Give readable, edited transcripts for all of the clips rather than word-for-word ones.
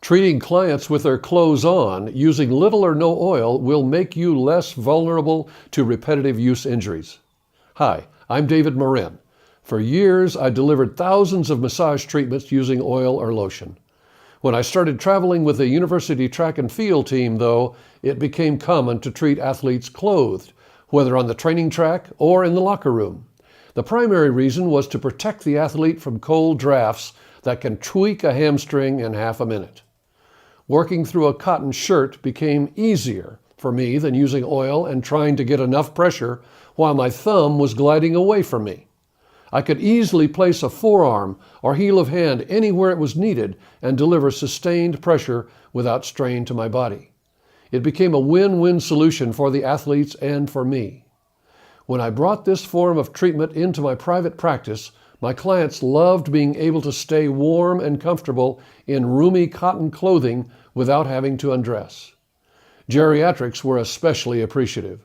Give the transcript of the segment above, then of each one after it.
Treating clients with their clothes on, using little or no oil, will make you less vulnerable to repetitive use injuries. Hi, I'm David Morin. For years, I delivered thousands of massage treatments using oil or lotion. When I started traveling with a university track and field team, though, it became common to treat athletes clothed, whether on the training track or in the locker room. The primary reason was to protect the athlete from cold drafts that can tweak a hamstring in half a minute. Working through a cotton shirt became easier for me than using oil and trying to get enough pressure while my thumb was gliding away from me. I could easily place a forearm or heel of hand anywhere it was needed and deliver sustained pressure without strain to my body. It became a win-win solution for the athletes and for me. When I brought this form of treatment into my private practice, my clients loved being able to stay warm and comfortable in roomy cotton clothing without having to undress. Geriatrics were especially appreciative.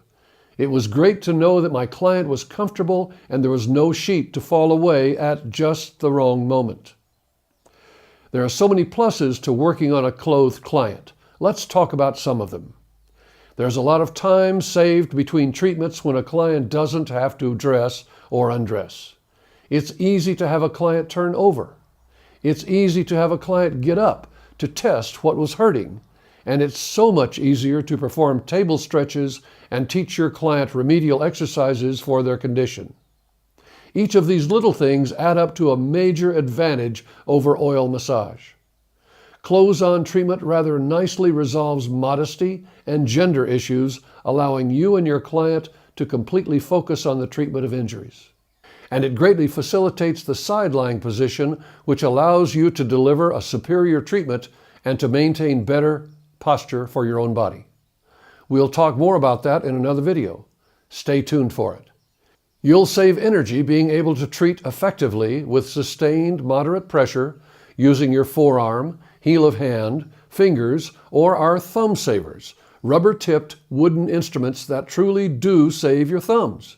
It was great to know that my client was comfortable and there was no sheet to fall away at just the wrong moment. There are so many pluses to working on a clothed client. Let's talk about some of them. There's a lot of time saved between treatments when a client doesn't have to dress or undress. It's easy to have a client turn over. It's easy to have a client get up to test what was hurting. And it's so much easier to perform table stretches and teach your client remedial exercises for their condition. Each of these little things add up to a major advantage over oil massage. Clothes-on treatment rather nicely resolves modesty and gender issues, allowing you and your client to completely focus on the treatment of injuries. And it greatly facilitates the side-lying position, which allows you to deliver a superior treatment and to maintain better posture for your own body. We'll talk more about that in another video. Stay tuned for it. You'll save energy being able to treat effectively with sustained moderate pressure using your forearm, heel of hand, fingers, or our thumb savers, rubber-tipped wooden instruments that truly do save your thumbs.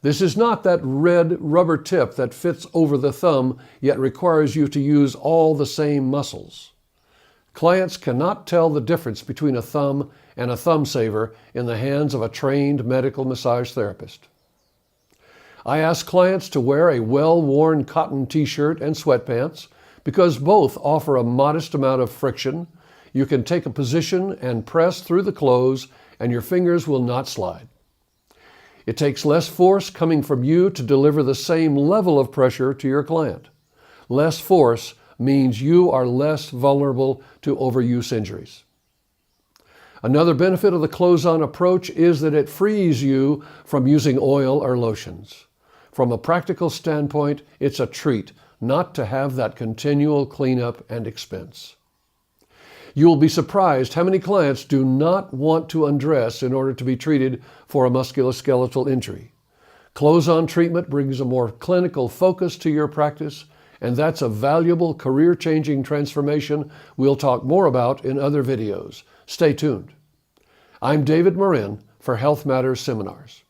This is not that red rubber tip that fits over the thumb yet requires you to use all the same muscles. Clients cannot tell the difference between a thumb and a thumb saver in the hands of a trained medical massage therapist. I ask clients to wear a well-worn cotton t-shirt and sweatpants because both offer a modest amount of friction. You can take a position and press through the clothes and your fingers will not slide. It takes less force coming from you to deliver the same level of pressure to your client. Less force means you are less vulnerable to overuse injuries. Another benefit of the clothes-on approach is that it frees you from using oil or lotions. From a practical standpoint, it's a treat not to have that continual cleanup and expense. You will be surprised how many clients do not want to undress in order to be treated for a musculoskeletal injury. Clothes-on treatment brings a more clinical focus to your practice, and that's a valuable career-changing transformation we'll talk more about in other videos. Stay tuned. I'm David Morin for Health Matters Seminars.